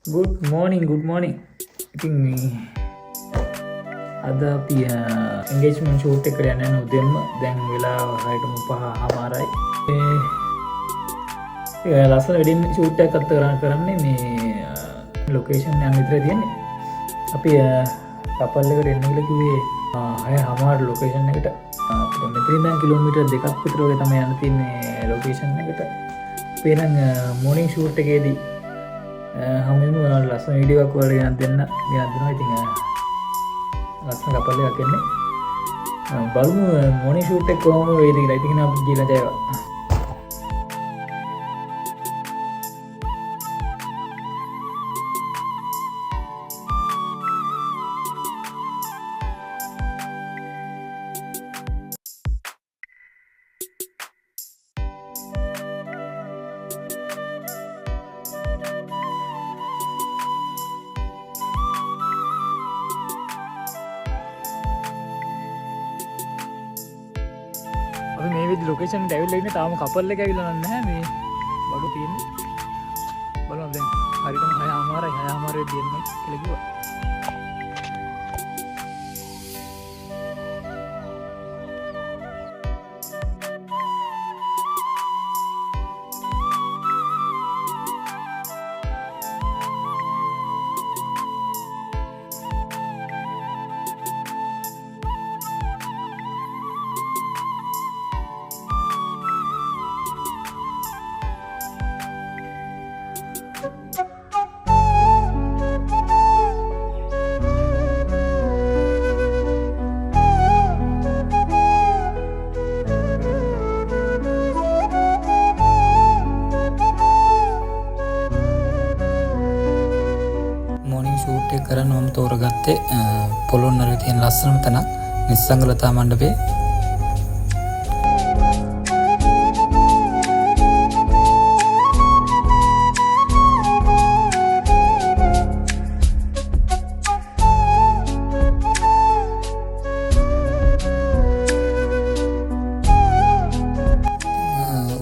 good morning. ඉතින් මේ අද අපි එන්ගේජ්මන්ට් ෂූට් එකට යන්න යන උදෙන්ම දැන් වෙලා 6:05 ඒ ලස්සන වෙඩින් ෂූට් එකක් අත් කරන්නේ මේ ලොකේෂන් යන විතර තියෙන්නේ. අපි කපල් එකට එන්න කියලා කිව්වේ 6:05 ලොකේෂන් එකට. අපිට මෙතනින් දැන් කිලෝමීටර් 2ක් විතර වගේ තමයි යන්න තියෙන්නේ ලොකේෂන් එකට. අපි නම් මෝර්නින් ෂූට් එකේදී හමුවෙමු ලස්සන වීඩියෝ එකක් වල ගෙනත් දෙනවා. ඉතින් ලස්සන කපල් එකක් එන්නේ. බලමු මෝර්නින් ෂූට් එක කොහොම වෙයිද කියලා. ඉතින් අපි ගිහලා ජයවා. අපි මේ විදිහට ලොකේෂන් එකට ඇවිල්ලා ඉන්නේ. තාම කපල් එක ඇවිල්ලා නැහැ. මේ බඩු තියෙන්නේ. බලමු දැන් හරියටම 6:00 දෙන්න කියලා කිව්වා. ෂූට් එක කරන්න මම තෝරගත්තේ පොළොන්නරුවේ තියෙන ලස්සනම තැනක් නිස්සංගලතා මණ්ඩපේ.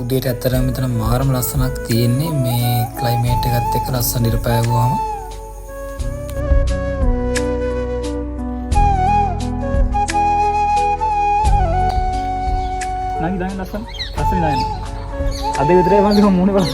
උදේට ඇත්තටම මෙතන මාරම ලස්සනක් තියෙන්නේ. මේ ක්ලයිමේට් එකත් එක්ක ලස්සන නිරපෑවුවාම nanti dangan lasan asli dangan ada yang driver di mana pun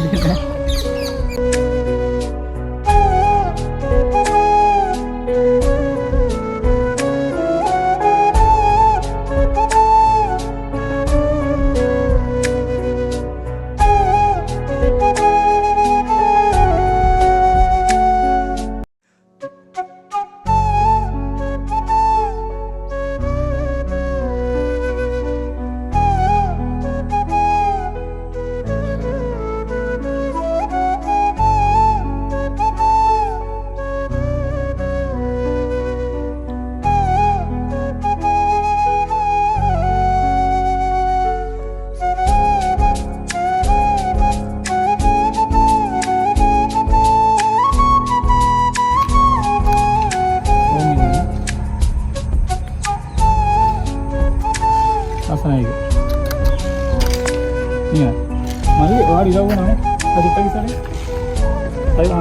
naik. Iya, mari wari jauh mana? Tadi pagi sana. Ayo,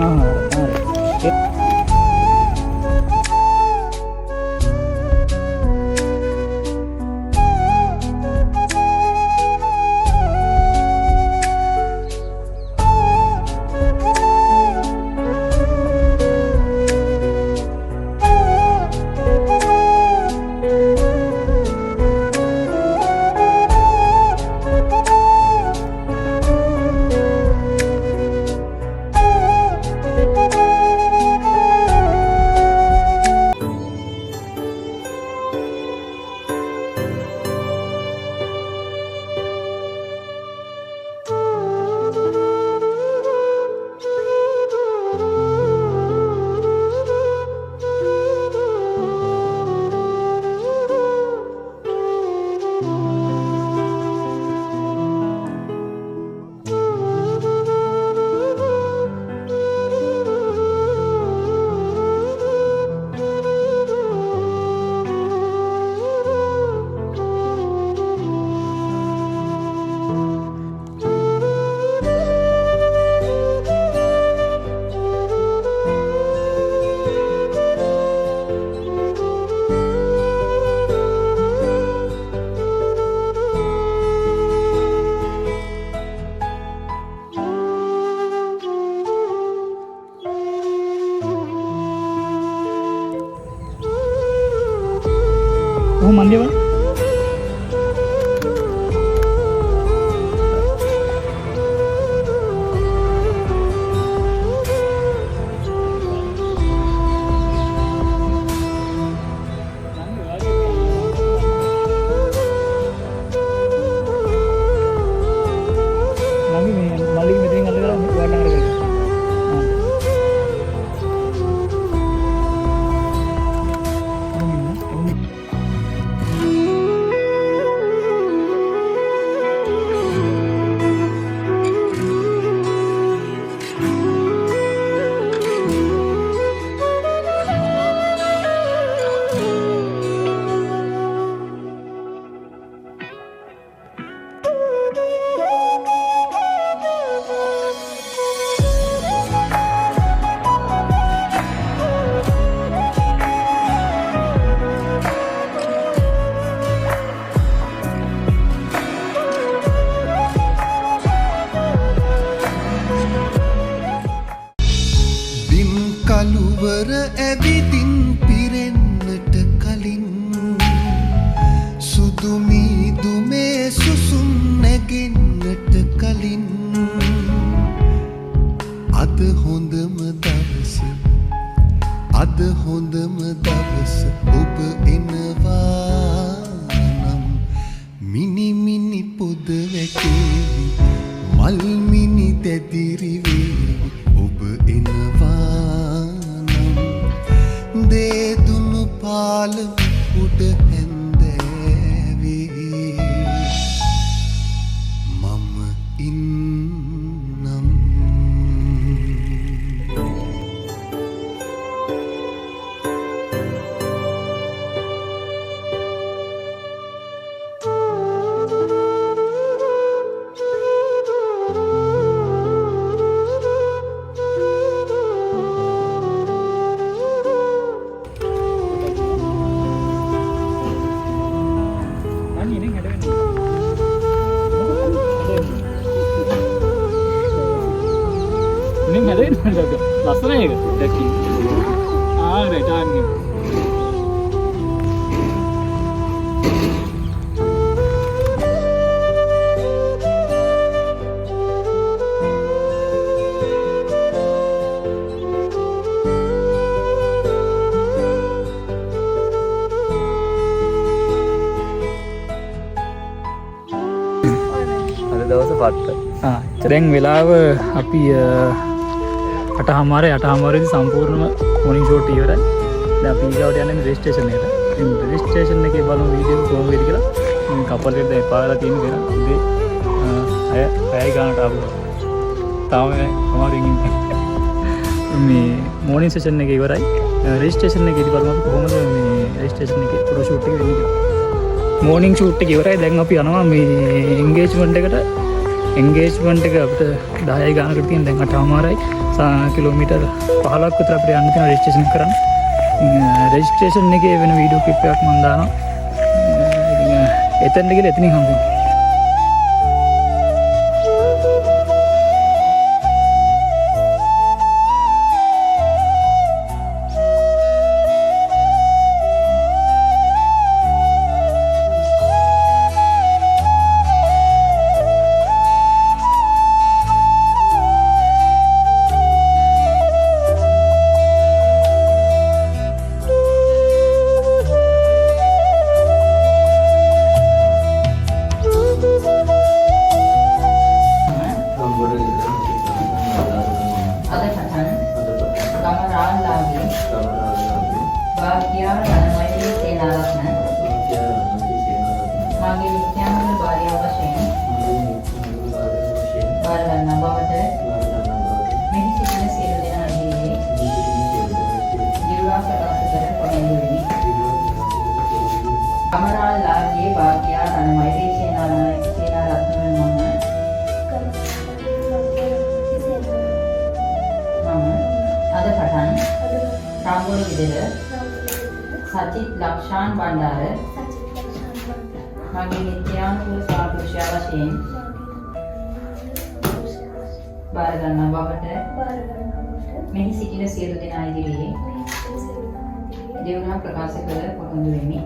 කොහොම මන්දිය වань? කළුවර ඇවිදින් පිරෙන්නට කලින් සුදු මීදුමේ සුසුම් නැගෙන්නට කලින් අද හොඳම දවස ඔබ එනවා නම් මිනි මිනි පොද වැටේවි මල් මිනි දැදිරි වේවි ඔබ එනවා දේදුණු පාලම උඩ හැන්දෑවේ මම ඉන්නම් ලස්සන එක දැක්කි. රයිට් ආන්නේ. අද දවස පට්ට. දැන් වෙලාව අපි 8:00 සම්පූර්ණම මොනින් ෂෝට් ඉවරයි. දැන් අපි ඊගාවට යන්නේ රෙජිස්ට්‍රේෂන් එකට. ඉතින් රෙජිස්ට්‍රේෂන් එකේ බලමු වීඩියෝ එක කොහොම වෙයිද කියලා. මම කපල් එකට දැන් එපාලා තියෙන දේ උදේ 6 ගානට ආවා. තාම අමාරුවෙන් ඉන්නේ. මේ මොනින් සෙෂන් එක ඉවරයි. රෙජිස්ට්‍රේෂන් එකේදී බලමු අපි කොහොමද මේ රෙජිස්ට්‍රේෂන් එකේ ෆොටෝ ෂූට් එක වෙන්නේ කියලා. මෝනින් ෂූට් එක ඉවරයි. දැන් අපි යනවා මේ එන්ගේජ්මන්ට් එකට. එන්ගේජ්මන්ට් එක අපිට 10 ගානකට තියෙන දැන් 8:00යි. කිලෝමීටර් 15ක් විතර අපිට යන්න තියෙන රෙජිස්ට්‍රේෂන් කරන්න. රෙජිස්ට්‍රේෂන් එකේ වෙන වීඩියෝ ක්ලිප් එකක් මම දානවා. එතනට ගිහලා එතනින් හම්බෙමු. සචිත් ලක්ෂාන් බණ්ඩාර මගේ නිත්‍යානුකූල සාපේක්ෂ වශයෙන් බාර ගන්නා බවට මෙහි සිටින සියලු දෙනා ඉදිරියේ දේවනා ප්‍රකාශ කර පොරොන්දු වෙමි.